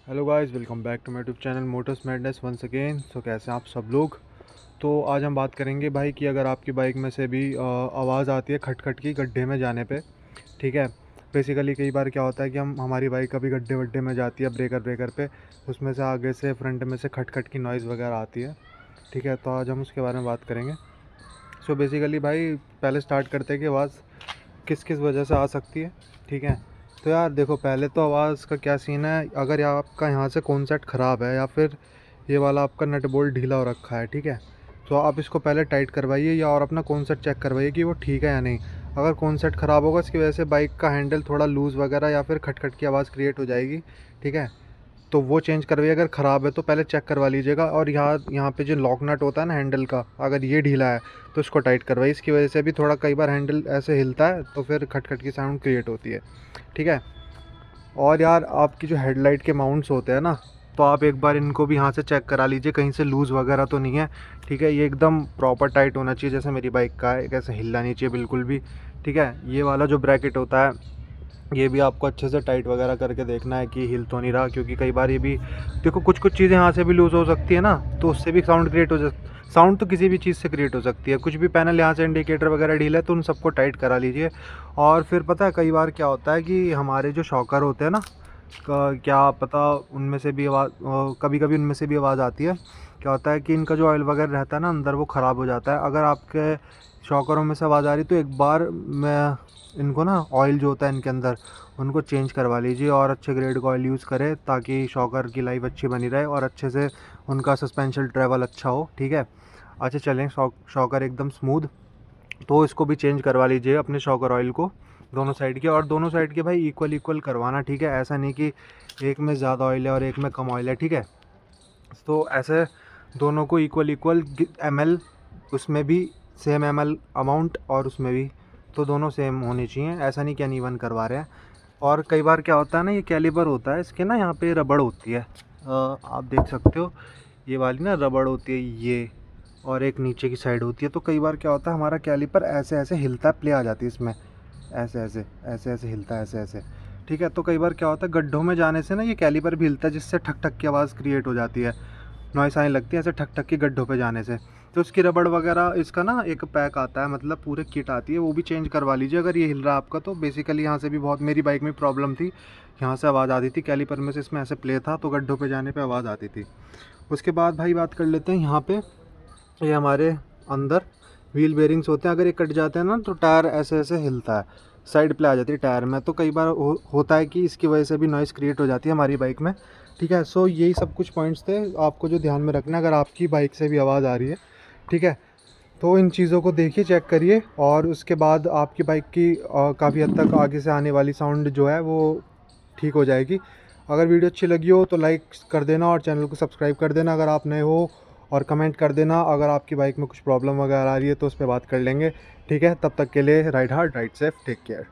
Hello guys, welcome back to my YouTube channel Motors Madness once again. So कैसे हैं आप सब लोग। तो आज हम बात करेंगे भाई कि अगर आपकी बाइक में से भी आवाज़ आती है खटखट की गड्ढे में जाने पे। ठीक है। बेसिकली कई बार क्या होता है कि हमारी बाइक कभी गड्ढे वड्ढे में जाती है ब्रेकर ब्रेकर पे, उसमें से आगे से फ्रंट में से खटखट की नॉइज़ वगैरह आती है। ठीक है, तो आज हम उसके बारे में बात करेंगे। सो बेसिकली भाई पहले स्टार्ट करते हैं कि आवाज़ किस किस वजह से आ सकती है। ठीक है। तो यार देखो, पहले तो आवाज़ का क्या सीन है, अगर आपका यहाँ से कॉन्सेप्ट ख़राब है या फिर ये वाला आपका नट बोल्ट ढीला हो रखा है, ठीक है, तो आप इसको पहले टाइट करवाइए या और अपना कॉन्सेप्ट चेक करवाइए कि वो ठीक है या नहीं। अगर कॉन्सेप्ट ख़राब होगा इसकी वजह से बाइक का हैंडल थोड़ा लूज़ वगैरह या फिर खटखट की आवाज़ क्रिएट हो जाएगी। ठीक है, तो वो चेंज करवाइए। अगर ख़राब है तो पहले चेक करवा लीजिएगा। और यहाँ यहाँ पे जो लॉक नट होता है ना हैंडल का, अगर ये ढीला है तो इसको टाइट करवाइए। इसकी वजह से भी थोड़ा कई बार हैंडल ऐसे हिलता है तो फिर खटखट की साउंड क्रिएट होती है। ठीक है। और यार आपकी जो हेडलाइट के माउंट्स होते हैं ना, तो आप एक बार इनको भी यहाँ से चेक करा लीजिए कहीं से लूज़ वगैरह तो नहीं है। ठीक है, ये एकदम प्रॉपर टाइट होना चाहिए जैसे मेरी बाइक का है, कैसे हिलना नहीं चाहिए बिल्कुल भी। ठीक है, ये वाला जो ब्रैकेट होता है ये भी आपको अच्छे से टाइट वगैरह करके देखना है कि हिल तो नहीं रहा, क्योंकि कई बार ये भी देखो कुछ कुछ चीज़ें यहाँ से भी लूज़ हो सकती है ना, तो उससे भी साउंड क्रिएट हो साउंड तो किसी भी चीज़ से क्रिएट हो सकती है। कुछ भी पैनल यहाँ से इंडिकेटर वगैरह ढीला है तो उन सबको टाइट करा लीजिए। और फिर पता है कई बार क्या होता है कि हमारे जो शॉकर होते हैं ना, क्या पता उनमें से भी आवाज़, कभी कभी उनमें से भी आवाज़ आती है। क्या होता है कि इनका जो ऑयल वगैरह रहता है ना अंदर, वो ख़राब हो जाता है। अगर आपके शॉकरों में से आवाज़ आ रही तो एक बार मैं इनको ना ऑयल जो होता है इनके अंदर उनको चेंज करवा लीजिए और अच्छे ग्रेड का ऑयल यूज़ करें ताकि शॉकर की लाइफ अच्छी बनी रहे और अच्छे से उनका सस्पेंशन ट्रैवल अच्छा हो। ठीक है। अच्छा चलें, शॉकर एकदम स्मूथ, तो इसको भी चेंज करवा लीजिए अपने शॉकर ऑयल को, दोनों साइड के। और दोनों साइड के भाई इक्वल इक्वल करवाना। ठीक है, ऐसा नहीं कि एक में ज़्यादा ऑयल है और एक में कम ऑयल है। ठीक है, तो ऐसे दोनों को इक्वल इक्वल ml, उसमें भी सेम ml अमाउंट और उसमें भी, तो दोनों सेम होने चाहिए। ऐसा नहीं कि अनइवन करवा रहे हैं। और कई बार क्या होता है ना, ये कैलिपर होता है इसके ना यहाँ पे रबड़ होती है, आप देख सकते हो ये वाली ना रबड़ होती है ये, और एक नीचे की साइड होती है। तो कई बार क्या होता है हमारा कैलिपर ऐसे ऐसे हिलता है, प्ले आ जाती है इसमें, ऐसे ऐसे ऐसे ऐसे हिलता है ऐसे ऐसे। ठीक है, तो कई बार क्या होता है गड्ढों में जाने से ना ये कैलिपर भी हिलता है, जिससे ठक ठक की आवाज़ क्रिएट हो जाती है, नॉइस आने लगती है ऐसे ठक ठक की गड्ढों पे जाने से। तो उसकी रबड़ वगैरह इसका ना एक पैक आता है, मतलब पूरे किट आती है, वो भी चेंज करवा लीजिए अगर ये हिल रहा है आपका। तो बेसिकली यहाँ से भी बहुत, मेरी बाइक में प्रॉब्लम थी, यहाँ से आवाज़ आती थी कैलिपर में से, इसमें ऐसे प्ले था तो गड्ढों पे जाने पे आवाज़ आती थी। उसके बाद भाई बात कर लेते हैं यहाँ पे, ये हमारे अंदर व्हील बेरिंग्स होते हैं, अगर ये कट जाते हैं ना तो टायर ऐसे ऐसे हिलता है, साइड प्ले आ जाती है टायर में। तो कई बार होता है कि इसकी वजह से भी नॉइज़ क्रिएट हो जाती है हमारी बाइक में। ठीक है, सो यही सब कुछ पॉइंट्स थे आपको जो ध्यान में रखना है अगर आपकी बाइक से भी आवाज़ आ रही है। ठीक है, तो इन चीज़ों को देखिए, चेक करिए, और उसके बाद आपकी बाइक की काफ़ी हद तक आगे से आने वाली साउंड जो है वो ठीक हो जाएगी। अगर वीडियो अच्छी लगी हो तो लाइक कर देना और चैनल को सब्सक्राइब कर देना अगर आप नए हो, और कमेंट कर देना अगर आपकी बाइक में कुछ प्रॉब्लम वगैरह आ रही है तो उस पर बात कर लेंगे। ठीक है, तब तक के लिए ride hard ride safe, take care.